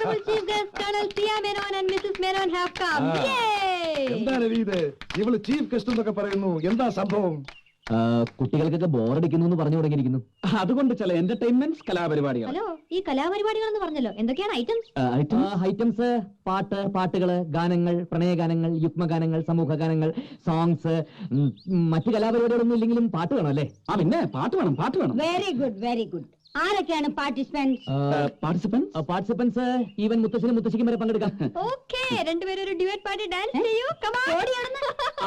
honorable chief guest Colonel Sia Menon and Mrs. Menon have come. Yay! എന്താണ് ഇത്? ഇവള് chief guest എന്നൊക്കെ പറയുന്നു. എന്താ സംഭവം? കുട്ടികൾക്കൊക്കെ ബോറടിക്കുന്നു എന്ന് പറഞ്ഞു തുടങ്ങിയിരിക്കുന്നു. അതുകൊണ്ട് ചില എന്റർടൈൻമെന്റ്സ് കലാപരിപാടികൾ. ഹലോ, ഈ കലാപരിപാടികൾ എന്ന് പറഞ്ഞല്ലോ, എന്തൊക്കെയാണ് ഐറ്റംസ്? ഐറ്റംസ് പാട്ടുകള്, ഗാനങ്ങൾ, പ്രണയഗാനങ്ങൾ, യുഗ്മഗാനങ്ങൾ, സമൂഹ ഗാനങ്ങൾ, സോങ്സ്. മറ്റു കലാപരിപാടികളൊന്നും ഇല്ലെങ്കിലും പാട്ട് വേണം അല്ലേ? പിന്നെ പാട്ട് വേണം. Very good, very good. ആരൊക്കെയാണ് പാർട്ടിസിപ്പൻസ്? ഈവൻ മുത്തശ്ശിക്കും വരെ പങ്കെടുക്കാം. ഓക്കേ, രണ്ടുപേരും ഒരു ഡ്യുവറ്റ് പാർട്ടി ഡാൻസ് ചെയ്യൂ. Come on.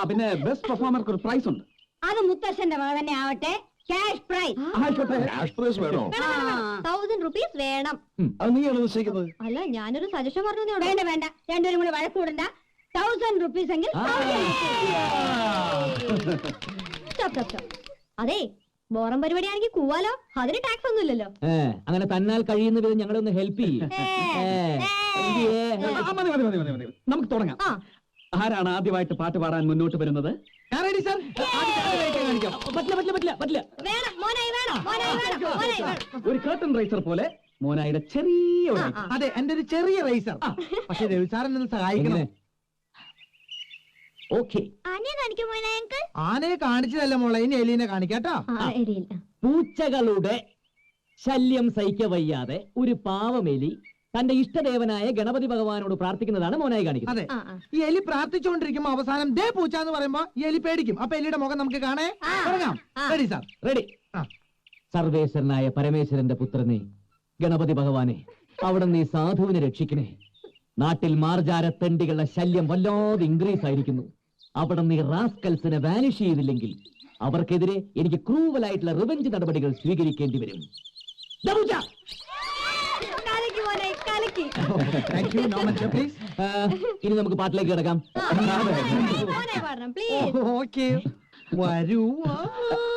പിന്നെ ബെസ്റ്റ് പെർഫോമർക്ക് ഒരു പ്രൈസ് ഉണ്ട്. അത് മുത്തശ്ശന്റെ മകൾ തന്നെ ആവട്ടെ. Cash prize. ക്യാഷ് പ്രൈസ് വേണോ? 1000 rupees വേണം. അത് നീയാണ് നിശ്ചയിക്കുന്നത്. അല്ല, ഞാനൊരു സജഷൻ പറഞ്ഞു. വേണ്ട, രണ്ടുപേരും കൂടെ വഴക്കൂടണ്ട. 1000 rupees എങ്കിൽ അതെ, ബോറം പരിപാടിയാണെങ്കിൽ കൂവാലോ, അതിന് ടാക്സ് ഒന്നും ഇല്ലല്ലോ. അങ്ങനെ തന്നാൽ കഴിയുന്ന വിധം ഞങ്ങളെ ഒന്ന് ഹെൽപ്പ് ചെയ്യും. നമുക്ക് തുടങ്ങാം. ആരാണ് ആദ്യമായിട്ട് പാട്ട് പാടാൻ മുന്നോട്ട് വരുന്നത്? ഒരു കർട്ടൻ റൈസർ പോലെ മോനായിയുടെ ചെറിയ. അതെ, എന്റെ ഒരു ചെറിയ റൈസർ. പക്ഷെ രവി സാറിനെ സഹായിക്കണം. ഓക്കെ, ആനയെ കാണിച്ചതല്ല മോളെ, ഇനി എലീനെ കാണിക്കാട്ടോ. പൂച്ചകളുടെ ശല്യം സഹിക്കവയ്യാതെ ഒരു പാവമെലി തന്റെ ഇഷ്ടദേവനായ ഗണപതി ഭഗവാനോട് പ്രാർത്ഥിക്കുന്നതാണ് മോനായി കാണിക്കുന്നത്. അതെ, ഈ എലി പ്രാർത്ഥിച്ചുകൊണ്ടിരിക്കുമ്പോ അവസാനം ദേ പൂച്ച എന്ന് പറയുമ്പോ ഈ എലി പേടിക്കും. അപ്പൊ എലിയുടെ മുഖം നമുക്ക് കാണേ തുടങ്ങാം. Ready sir? റെഡി. സർവേശ്വരനായ പരമേശ്വരന്റെ പുത്രനെ ഗണപതി ഭഗവാനെ, അവിടെ നീ സാധുവിനെ രക്ഷിക്കണേ. നാട്ടിൽ മാർജാരത്തെണ്ടികളുടെ ശല്യം വല്ലാതെ ഇൻക്രീസ് ആയിരിക്കുന്നു. അവിടെ നീ റാസ്കൽസിനെ വാനിഷ് ചെയ്തില്ലെങ്കിൽ അവർക്കെതിരെ എനിക്ക് ക്രൂവലായിട്ടുള്ള റിവെഞ്ച് നടപടികൾ സ്വീകരിക്കേണ്ടി വരും. ഇനി നമുക്ക് പാട്ടിലേക്ക് കിടക്കാം.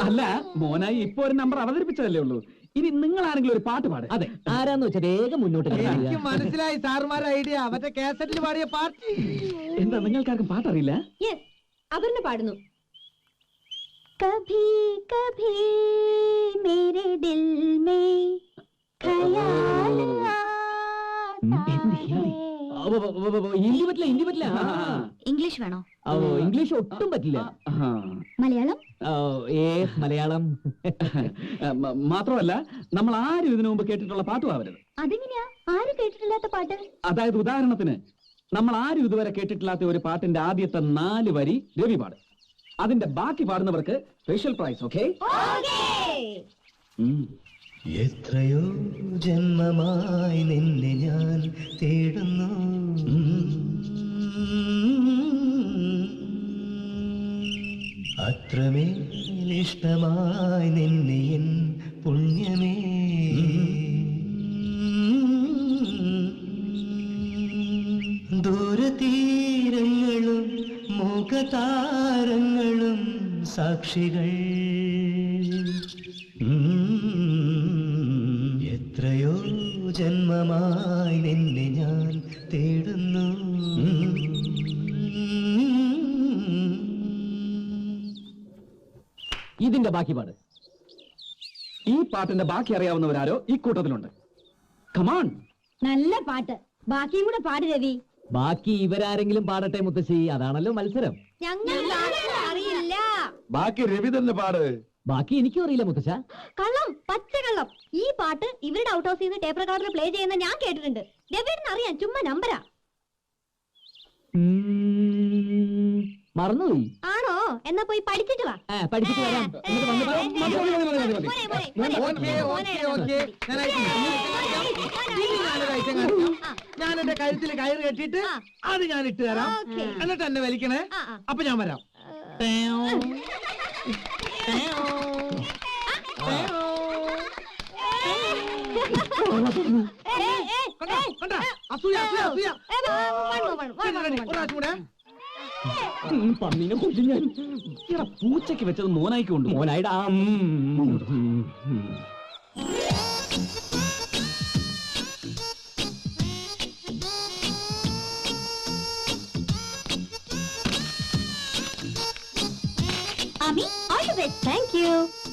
അല്ല, മോനായി ഇപ്പൊ ഒരു നമ്പർ അവതരിപ്പിച്ചതല്ലേ ഉള്ളൂ. ഇനി നിങ്ങൾ ആരെങ്കിലും ഒരു പാട്ട് പാട്. അതെ, ആരാന്ന് വെച്ചാൽ വേഗം മുന്നോട്ട്. എനിക്ക് മനസ്സിലായി സാറുമാരുടെ ഐഡിയ. മറ്റേ കാസറ്റിൽ പാടിയ പാർട്ടി. എന്താ, നിങ്ങൾക്കാർക്കും പാട്ടറിയില്ല? അവരുടെ പാടുന്നു. കഭി കഭി മേരെ ദിൽ മേ ഖയാൽ ഹിന്ദി പറ്റില്ല. ഇംഗ്ലീഷ് വേണോ? ഇംഗ്ലീഷ് ഒട്ടും പറ്റില്ല. മലയാളം? മലയാളം മാത്രമല്ല, നമ്മൾ ആരും ഇതിനു മുമ്പ് കേട്ടിട്ടുള്ള പാട്ടും ആവരുത്. അതെങ്ങനെയാ ആരും കേട്ടിട്ടില്ലാത്ത പാട്ട്? അതായത് ഉദാഹരണത്തിന്, നമ്മൾ ആരും ഇതുവരെ കേട്ടിട്ടില്ലാത്ത ഒരു പാട്ടിന്റെ ആദ്യത്തെ 4 വരി രവി പാടും. അതിന്റെ ബാക്കി പാടുന്നവർക്ക് സ്പെഷ്യൽ പ്രൈസ്. ഓക്കെ? എത്രയോ ജന്മമായി നിന്നെ ഞാൻ തേടുന്നു, അത്രമേലിഷ്ടമായി നിന്നെ എൻ പുണ്യമേ. ദൂരതീരങ്ങളും മുഖതാരങ്ങളും സാക്ഷികൾ. എത്രയോ ജന്മമായി നിന്നെ ഞാൻ തേടുന്നു. ഇതിന്റെ ബാക്കി പാട്. ഈ പാട്ടിന്റെ ബാക്കി അറിയാവുന്നവരാരോ ഈ കൂട്ടത്തിലുണ്ട്? കമാൺ. നല്ല പാട്ട്, ബാക്കിയും കൂടെ പാടി രവി. ബാക്കി ഇവരാരെങ്കിലും പാടട്ടെ മുത്തശ്ശി, അതാണല്ലോ മത്സരം. ഞങ്ങൾ അറിയില്ല. ബാക്കി രവി തന്നെ പാട്. ബാക്കി എനിക്കും അറിയില്ല മുത്തശ്ശ. കള്ളം, പച്ചക്കള്ളം. ഈ പാട്ട് ഇവരുടെ ഔട്ട് ഹൗസിൽ നിന്ന് ടേപ്പ് റെക്കോർഡറിൽ പ്ലേ ചെയ്യുന്ന ഞാൻ കേട്ടിട്ടുണ്ട്. രവിന് അറിയാം, ചുമ്മാ നമ്പരാ. മറന്നുപോയി. ആണോ? എന്നാ പോയി പഠിച്ചിട്ട് വാ. പഠിച്ചിട്ട് വരാം. ഞാൻ എന്റെ കഴുത്തിൽ കയറ് കെട്ടിട്ട് അത് ഞാൻ ഇട്ട് തരാം. എന്നിട്ട് എന്നെ വലിക്കണേ. അപ്പൊ ഞാൻ വരാം. പന്നിനെ കുറിച്ച് ഞാൻ പൂച്ചയ്ക്ക് വെച്ചത് മോനായിക്ക് കൊണ്ട്. മോനായിടാ.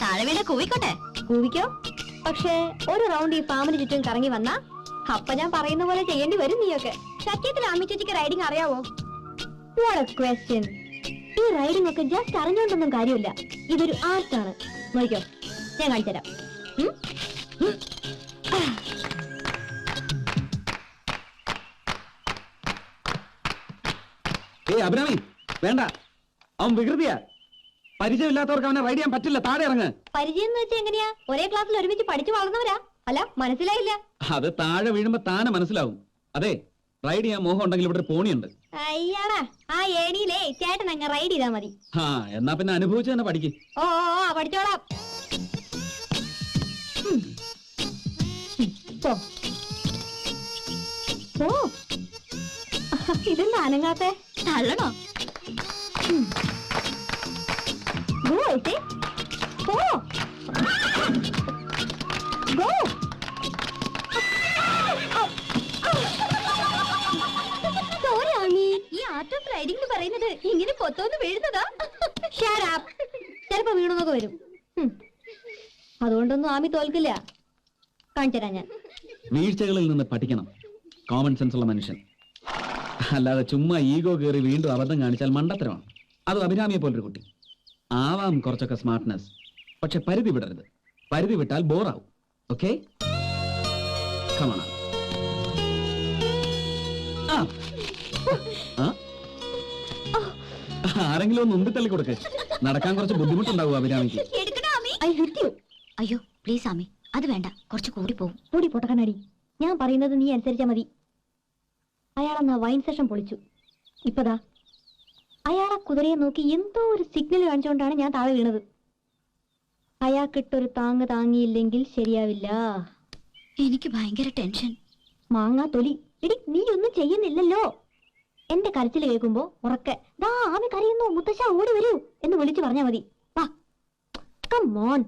താഴെ വീണ കൂവിക്കോട്ടെ. കൂവിക്കോ. പക്ഷേ ഒരു റൗണ്ട് ഈ ഫാമിന് ചുറ്റും കറങ്ങി വന്നാ അപ്പൊ ഞാൻ പറയുന്ന പോലെ ചെയ്യേണ്ടി വരും നീയൊക്കെ. സത്യത്തിൽ ആമി ചേച്ചിക്ക് റൈഡിങ് അറിയാവോ? What a question. ഈ റൈഡിംഗ് ഒക്കെ ജസ്റ്റ് അറിഞ്ഞോണ്ടൊന്നും കാര്യമില്ല. ഇതൊരു ആർട്ടാണ്. നോക്കിക്കോ, ഞാൻ കാണിച്ചുതരാം. അഭിരാമി വേണ്ട, അവൻ വികൃതിയാ. പരിചയമില്ലാത്തവർക്ക് അവനെ റൈഡ് ചെയ്യാൻ പറ്റില്ല. താഴെ ഇറങ്ങ്. പരിചയം എന്ന് വെച്ചാൽ എങ്ങനെയാ? ഒരേ ക്ലാസ്സിൽ ഒരുമിച്ച് പഠിച്ചു വളർന്നവരാ. അല്ല, മനസ്സിലായില്ല. അത് താഴെ വീഴുമ്പോ താനെ മനസ്സിലാവും. അതെ, റൈഡ് ചെയ്യാൻ മോഹം ഉണ്ടെങ്കിൽ ഇവിടെ ഒരു പോണിയുണ്ട്. അയ്യാടാ, ആ ഏണിയിലേ ചേട്ടൻ അങ്ങ് റൈഡ് ചെയ്താ മതി. ആ, എന്നാ പിന്നെ അനുഭവിച്ചു തന്നെ പഠിക്ക്. ഓ പഠിച്ചോളാം. ഇതെന്താ അനങ്ങാത്തെ? തള്ളണോ? ഈ ആർട്ട് ഓഫ് റൈഡിംഗ് പറയുന്നത് ഇങ്ങനെ പൊത്തോന്ന് വീഴുന്നതാ. ചിലപ്പോ വീണുന്നൊക്കെ വരും. അതുകൊണ്ടൊന്നും ആമി തോൽക്കില്ല. കാണിച്ചരാ ഞാൻ. വീഴ്ചകളിൽ നിന്ന് പഠിക്കണം കോമൺ സെൻസ് ഉള്ള മനുഷ്യൻ. അല്ലാതെ ചുമ്മാ ഈഗോ കയറി വീണ്ടും അബദ്ധം കാണിച്ചാൽ മണ്ടത്തരമാണ്. അത് അഭിരാമിയെ പോലൊരു കുട്ടി. ആവാം കുറച്ചൊക്കെ സ്മാർട്ട്നെസ്, പക്ഷെ പരിധി വിടരുത്. പരിധി വിട്ടാൽ ബോറാവും. Okay, come on. ആരെങ്കിലും ഒന്ന് ഉന്തി തള്ളി കൊടുക്ക്. നടക്കാൻ കുറച്ച് ബുദ്ധിമുട്ടുണ്ടാവും അഭിരാമിക്ക്. അയ്യോ പ്ലീസ് ആമി, അത് വേണ്ട. കുറച്ച് കൂടി പോകും. കൂടി പൊട്ടക്കണ്ണാടി. ഞാൻ പറയുന്നത് നീ അനുസരിച്ചാ മതി. അയാളെന്നാ വൈൻ സെഷൻ പൊളിച്ചു. ഇപ്പതാ അയാളെ കുതിരയെ നോക്കി എന്തോ ഒരു സിഗ്നൽ കാണിച്ചുകൊണ്ടാണ് ഞാൻ താഴെ വീണത്. അയാൾക്കിട്ടൊരു താങ്ങ് താങ്ങിയില്ലെങ്കിൽ ശരിയാവില്ല. എനിക്ക് ഭയങ്കര ടെൻഷൻ. മാങ്ങാ തൊലി. എടി, നീ ഒന്നും ചെയ്യുന്നില്ലല്ലോ. എന്റെ കരച്ചിൽ കേൾക്കുമ്പോ ഉറക്കെ ദാ ആമി കരയുന്നു, മുത്തശ്ശ ഓടി വരൂ എന്ന് വിളിച്ചു പറഞ്ഞാ മതി. വാ, കം ഓൺ.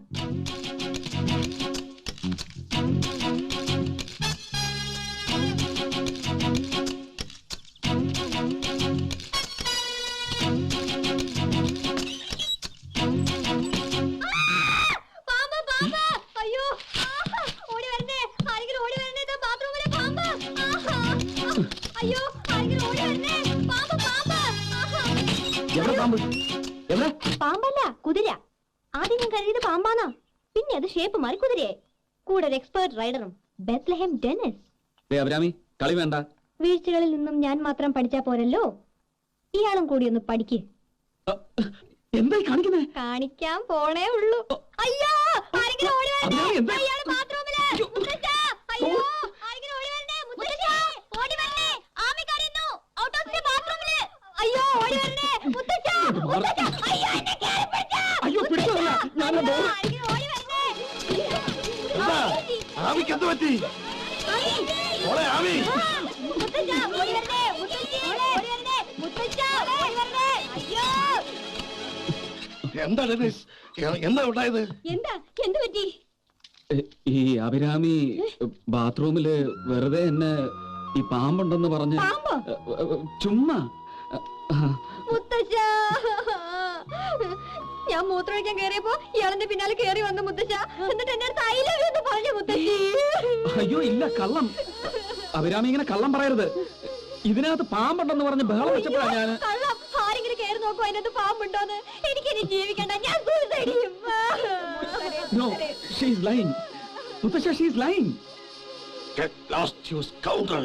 പാമ്പല്ല, കുതിര. ആദ്യം ഞാൻ കരുതിയത് പാമ്പാന്നാ. പിന്നെ അത് ഷേപ്പ് മാറി കുതിരയായി. കൂടെ ഒരു എക്സ്പേർട്ട് റൈഡറും, ബെത്ലഹേം ഡെന്നിസ്. അഭിരാമി, കളി വേണ്ട. വീഴ്ചകളിൽ നിന്നും ഞാൻ മാത്രം പഠിച്ചാ പോരല്ലോ, ഇയാളും കൂടി ഒന്ന് പഠിക്ക്. എന്തായി കാണിക്കുന്നേ? കാണിക്കാൻ പോണേ ഉള്ളൂ. അയ്യോ, ആരെങ്കിലും ഓടി വരണേ. അയാള് ബാത്റൂമില്. മുത്തശ്ശാ, അയ്യോ, ആരെങ്കിലും ഓടി വരണേ. മുത്തശ്ശാ, ഓടി വരണേ. ആമി കരയുന്നു. ഔട്ട് ഓഫ് ദി ബാത്റൂമില്. അയ്യോ, ഓടി വരണേ. മുത്തശ്ശാ, മുത്തശ്ശാ, അയ്യോ, എന്നെ കേറി പിടിച്ചാ. അയ്യോ, പിടിച്ചോളാം. ഞാൻ ആരെങ്കിലും ഓടി വരണേ. ആമിക്ക് എന്ത് പറ്റി? ആമി, മുത്തശ്ശാ, ഓടി വരണേ. മുത്തശ്ശി, ഓടി വരണേ. മുത്തശ്ശാ, ഓടി വരണേ. അയ്യോ, എന്താ ഡെന്നിസ്, എന്താ ഉണ്ടായത്? എന്താ എന്ത് പറ്റി? ഈ അഭിരാമി ബാത്റൂമില് വെറുതെ എന്നെ ഈ പാമ്പുണ്ടെന്ന് പറഞ്ഞ് പാമ്പോ? ചുമ്മാ. മുത്തശ്ശ, ഞാൻ മൂത്രമൊഴിക്കാൻ കയറിയപ്പോ ഇയാളെന്റെ പിന്നാലെ കയറി വന്നു മുത്തശ്ശ. എന്നിട്ട് എന്റെ അടുത്ത് I love you എന്ന് പറഞ്ഞു മുത്തശ്ശി. അയ്യോ ഇല്ല, കള്ളം. അഭിരാമി ഇങ്ങനെ കള്ളം പറയരുത്. ഇതിനകത്ത് പാമ്പുണ്ടെന്ന് പറഞ്ഞ് ബഹളം വെച്ചപ്പോഴാ ഞാൻ. കള്ളം. ആരെങ്കിലും കയറി നോക്കൂ അതിനകത്ത് പാമ്പുണ്ടോന്ന്. എനിക്കിനി ജീവിക്കണ്ട, ഞാൻ suicide ചെയ്യും. No, she is lying. മുത്തശ്ശ, she is lying. Get lost, you scoundrel.